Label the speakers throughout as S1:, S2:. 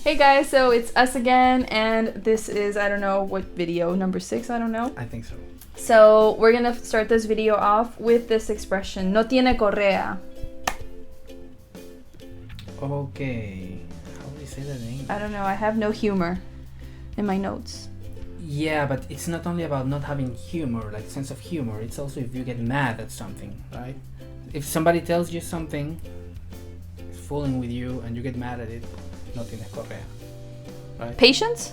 S1: Hey guys, so it's us again, and this is, I don't know what video, number 6, I don't know.
S2: I think so.
S1: So we're gonna start this video off with this expression, no tiene correa.
S2: Okay. How do you say that in English?
S1: I don't know, I have no humor in my notes.
S2: Yeah, but it's not only about not having humor, like sense of humor. It's also if you get mad at something, right? If somebody tells you something, is fooling with you, and you get mad at it, no tienes correa, right?
S1: Patience?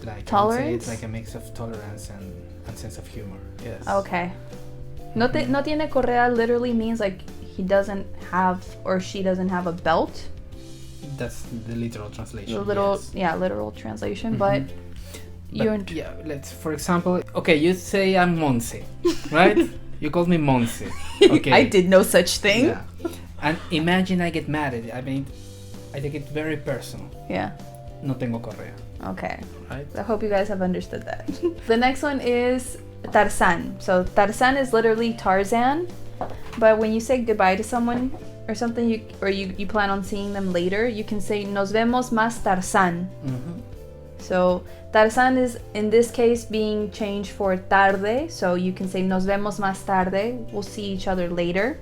S2: Like
S1: Tolerance?
S2: I would say it's like a mix of tolerance and sense of humor. Yes.
S1: Okay. No tiene correa literally means like he doesn't have or she doesn't have a belt.
S2: That's the literal translation.
S1: Literal translation, but you're
S2: yeah, let's, for example, okay, you say I'm Monse, right? You called me Monse. Okay.
S1: I did no such thing.
S2: Yeah. And imagine I get mad at it. I mean, I take it very personal.
S1: Yeah.
S2: No tengo correa.
S1: Okay.
S2: Right?
S1: I hope you guys have understood that. The next one is Tarzan. So Tarzan is literally Tarzan, but when you say goodbye to someone or something, you plan on seeing them later, you can say nos vemos más Tarzan.
S2: Mm-hmm.
S1: So Tarzan is in this case being changed for tarde, so you can say nos vemos más tarde, we'll see each other later.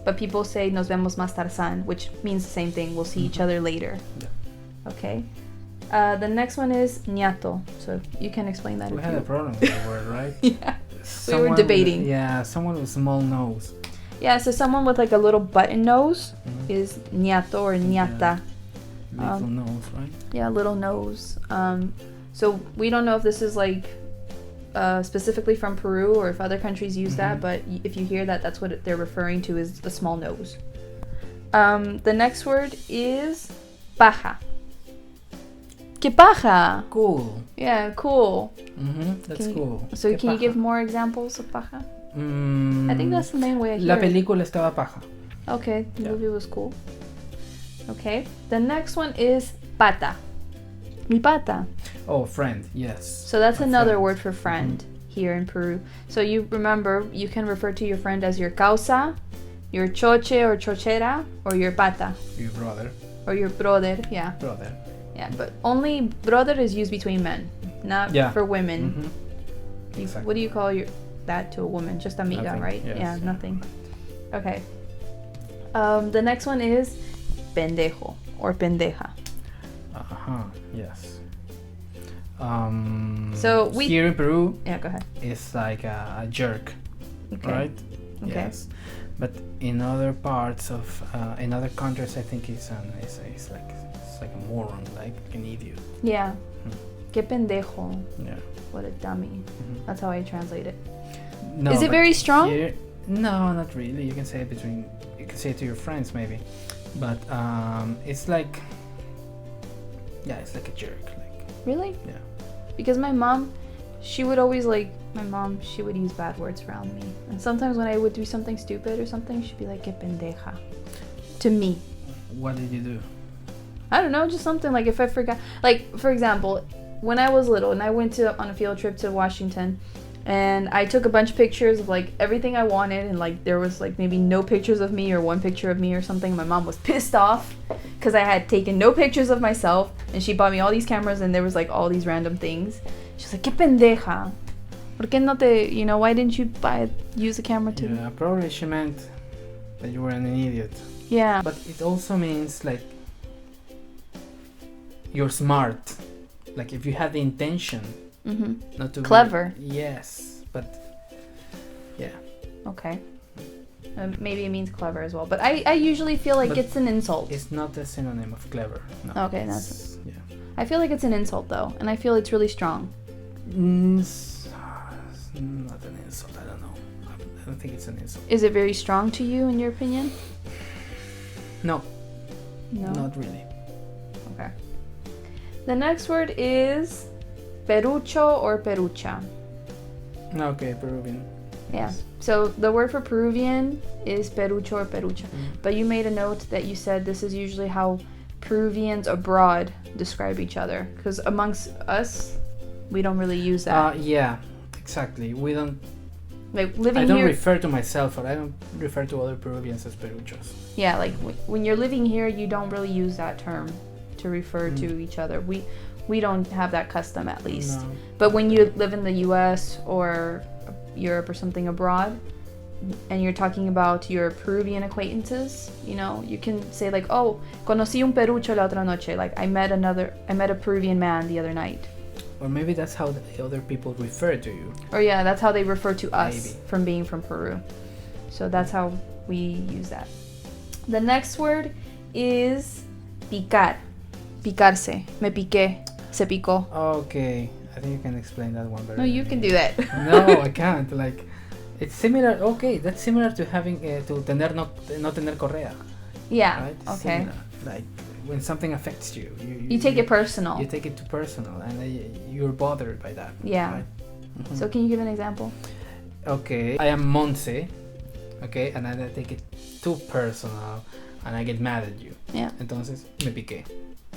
S1: But people say nos vemos más Tarzan, which means the same thing, we'll see each other later.
S2: Yeah.
S1: Okay. The next one is Nieto. So you can explain that.
S2: We had a problem with the word, right?
S1: Yeah. We were debating.
S2: Someone with small nose.
S1: Yeah, so someone with like a little button nose is Nieto or Niata.
S2: Little nose, right?
S1: Yeah, little nose. So we don't know if this is like specifically from Peru or if other countries use that, but if you hear that, that's what they're referring to, is the small nose. The next word is Baja. Que paja?
S2: Cool.
S1: Yeah, cool.
S2: That's cool.
S1: So
S2: Que
S1: can you
S2: paja.
S1: give more examples of paja? I think that's the main way I hear
S2: La
S1: it.
S2: película estaba paja.
S1: Okay, the
S2: Yeah.
S1: movie was cool. Okay, the next one is pata. Mi pata.
S2: Oh, friend, yes.
S1: So that's
S2: My
S1: another
S2: friend.
S1: word for friend here in Peru. So you remember, you can refer to your friend as your causa, your choche or chochera, or your pata,
S2: Your brother.
S1: or your brother. Yeah,
S2: Brother.
S1: yeah. But only brother is used between men, not for women.
S2: Exactly.
S1: What do you call that to a woman? Just amiga,
S2: Nothing,
S1: right?
S2: yes.
S1: Yeah, nothing. Okay. The next one is pendejo or pendeja.
S2: Yes.
S1: So we
S2: here in Peru,
S1: yeah, go ahead.
S2: it's like a jerk,
S1: Okay.
S2: right?
S1: Okay.
S2: Yes. But in other parts of, in other countries, I think it's like a moron, like an idiot.
S1: Yeah. Que pendejo.
S2: Yeah.
S1: What a dummy. That's how I translate it.
S2: No,
S1: Is it
S2: but
S1: very strong?
S2: here- no, not really. You can say it you can say it to your friends maybe, but it's like, yeah, it's like a jerk, like,
S1: Really?
S2: yeah.
S1: Because my mom, she would always she would use bad words around me. And sometimes when I would do something stupid or something, she'd be like, que pendeja. To me.
S2: What did you do?
S1: I don't know, just something like if I forgot. Like, for example, when I was little and I went on a field trip to Washington, and I took a bunch of pictures of like everything I wanted, and like there was like maybe no pictures of me or one picture of me or something. My mom was pissed off because I had taken no pictures of myself, and she bought me all these cameras and there was like all these random things. She's like, que pendeja. ¿Por qué no te, why didn't you use a camera too?
S2: Yeah, probably she meant that you were an idiot.
S1: Yeah.
S2: But it also means like you're smart. Like if you have the intention not to
S1: Clever.
S2: Yes, but yeah.
S1: Okay. Maybe it means clever as well. But I usually feel like
S2: But
S1: it's an insult.
S2: It's not a synonym of clever. No.
S1: Okay,
S2: it's- yeah.
S1: I feel like it's an insult though, and I feel it's really strong.
S2: It's not an insult. I don't know. I don't think it's an insult.
S1: Is it very strong to you, in your opinion?
S2: No,
S1: No.
S2: not really.
S1: Okay. The next word is perucho or perucha.
S2: Okay, Peruvian.
S1: Yeah. So the word for Peruvian is perucho or perucha. But you made a note that you said this is usually how Peruvians abroad describe each other, because amongst us, we don't really use that.
S2: Yeah, exactly. We don't.
S1: Like living
S2: I don't
S1: here.
S2: refer to myself, or I don't refer to other Peruvians as peruchos.
S1: Yeah, like when you're living here, you don't really use that term to to refer to each other. We don't have that custom, at least.
S2: No.
S1: But when you live in the US or Europe or something abroad, and you're talking about your Peruvian acquaintances, you know, you can say like, oh, conocí un perucho la otra noche. Like, I met a Peruvian man the other night.
S2: Or maybe that's how the other people refer to you.
S1: Or yeah, that's how they refer to us
S2: Maybe.
S1: from being from Peru. So that's how we use that. The next word is picar. Picarse. Me piqué. Se picó.
S2: Okay, I think you can explain that one better.
S1: No, you can do that.
S2: No, I can't. Like, it's similar. Okay, that's similar to having to tener no tener correa.
S1: Yeah.
S2: Right?
S1: Okay.
S2: Similar. Like when something affects you,
S1: You take it personal.
S2: You take it too personal, and you're bothered by that.
S1: Yeah.
S2: Right? Mhm.
S1: So can you give an example?
S2: Okay, I am Monse. Okay, and I take it too personal, and I get mad at you.
S1: Yeah.
S2: Entonces me piqué.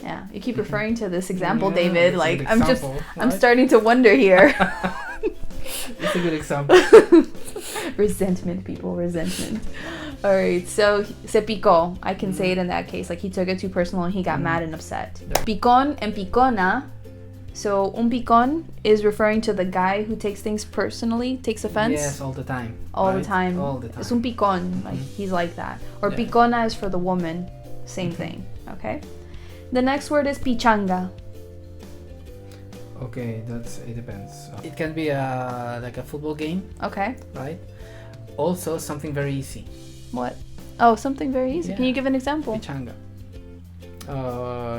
S1: Yeah. You keep referring to this example,
S2: Yeah,
S1: David.
S2: it's a
S1: Like,
S2: good
S1: I'm
S2: example,
S1: starting to wonder here.
S2: It's a good example.
S1: Resentment, people, resentment. All right, so se picó. I can say it in that case. Like, he took it too personal and he got mad and upset.
S2: Yeah.
S1: Picón and picona. So, un picón is referring to the guy who takes things personally, takes offense.
S2: Yes, all the time.
S1: All
S2: right?
S1: the time.
S2: All the time.
S1: Es un picón. Like, he's like that. Or
S2: Yeah.
S1: picona is for the woman. Same thing. Okay. The next word is pichanga.
S2: Okay, it depends. It can be like a football game,
S1: Okay.
S2: right? Also, something very easy.
S1: What? Oh, something very easy. Can
S2: Yeah.
S1: you give an example?
S2: Pichanga.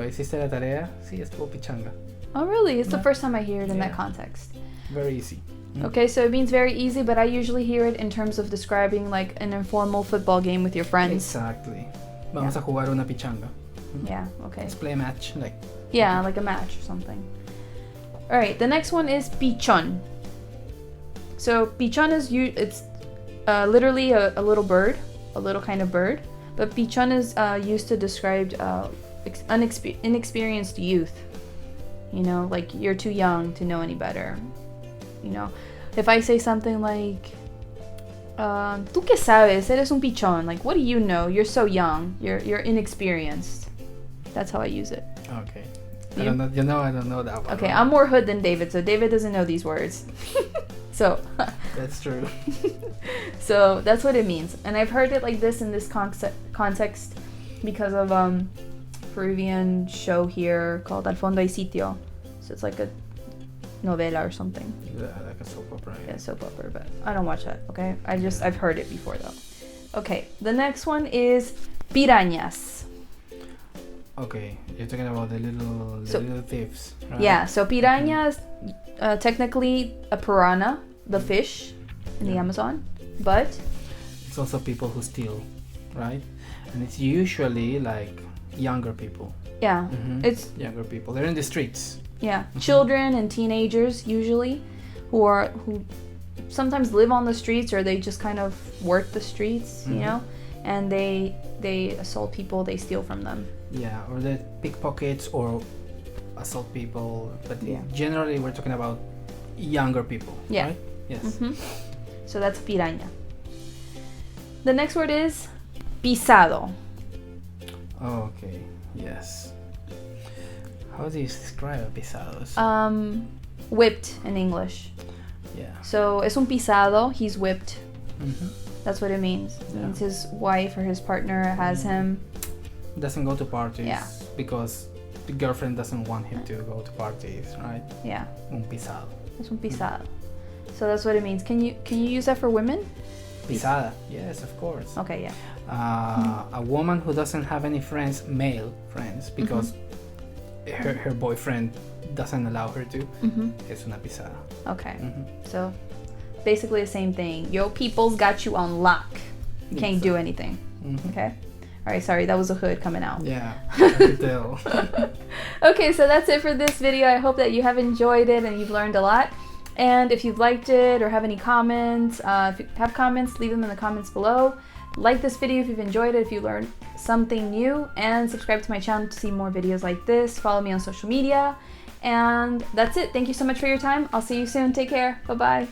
S2: ¿Hiciste la tarea? Sí, estuvo pichanga.
S1: Oh, really? It's the
S2: Yeah.
S1: first time I hear it in that
S2: Yeah.
S1: context.
S2: Very easy. Mm.
S1: Okay, so it means very easy, but I usually hear it in terms of describing like an informal football game with your friends.
S2: Exactly. Vamos a jugar una pichanga.
S1: Yeah, okay.
S2: Let's play a match. Like.
S1: Yeah, like a match or something. All right, the next one is beachon. So beachon is it's literally a little bird, a little kind of bird, but beachon is used to describe inexperienced youth. You know, like you're too young to know any better. You know, if I say something like, "Tú qué sabes? Eres un pichón." Like, what do you know? You're so young. You're inexperienced. That's how I use it.
S2: Okay.
S1: You?
S2: I don't know. You know, I don't know that one.
S1: Okay, I'm more hood than David, so David doesn't know these words. So,
S2: That's true.
S1: so that's what it means, and I've heard it like this in this context because of Peruvian show here called Al Fondo hay Sitio. So it's like a novela or something.
S2: Yeah, like a soap opera.
S1: Yeah, soap opera, but I don't watch that. Okay, I've heard it before though. Okay, the next one is pirañas.
S2: Okay, you're talking about the little thieves, right?
S1: Yeah, so piranha is technically a piranha, the fish in the Amazon, but
S2: It's also people who steal, right? And it's usually like younger people.
S1: yeah,
S2: Mhm.
S1: it's
S2: Younger people. They're in the streets.
S1: children and teenagers usually who sometimes live on the streets or they just kind of work the streets, you
S2: Mhm.
S1: know, and they assault people, they steal from them.
S2: Yeah, or the pickpockets or assault people. But
S1: Yeah.
S2: generally, we're talking about younger people.
S1: Yeah.
S2: Right? Yes.
S1: Mhm. So that's piranha. The next word is pisado.
S2: Okay. Yes. How do you describe a pisados?
S1: Whipped in English.
S2: Yeah.
S1: So es un pisado, he's whipped.
S2: Mhm.
S1: That's what it means. It
S2: Yeah.
S1: means his wife or his partner has him.
S2: Doesn't go to parties
S1: Yeah.
S2: because the girlfriend doesn't want him to go to parties, right?
S1: Yeah,
S2: Un pisado.
S1: es un pisado. So that's what it means. Can you use that for women?
S2: Pisada. Yes, of course.
S1: Okay, yeah.
S2: A woman who doesn't have any friends, male friends, because her boyfriend doesn't allow her to,
S1: Mm-hmm.
S2: es una pisada.
S1: Okay.
S2: Mhm.
S1: So basically the same thing. Yo people's got you on lock. You can't do anything.
S2: Mhm.
S1: Okay. All right. Sorry, that was a hood coming out.
S2: Yeah, I could tell.
S1: Okay, so that's it for this video. I hope that you have enjoyed it and you've learned a lot. And if you've liked it or have any comments, if you have comments, leave them in the comments below. Like this video if you've enjoyed it, if you learned something new, and subscribe to my channel to see more videos like this. Follow me on social media. And that's it. Thank you so much for your time. I'll see you soon. Take care. Bye-bye.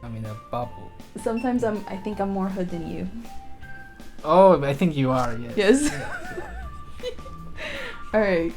S2: I'm in a bubble.
S1: Sometimes I think I'm more hood than you.
S2: Oh, I think you are. Yes.
S1: Yes.
S2: Yeah.
S1: All right.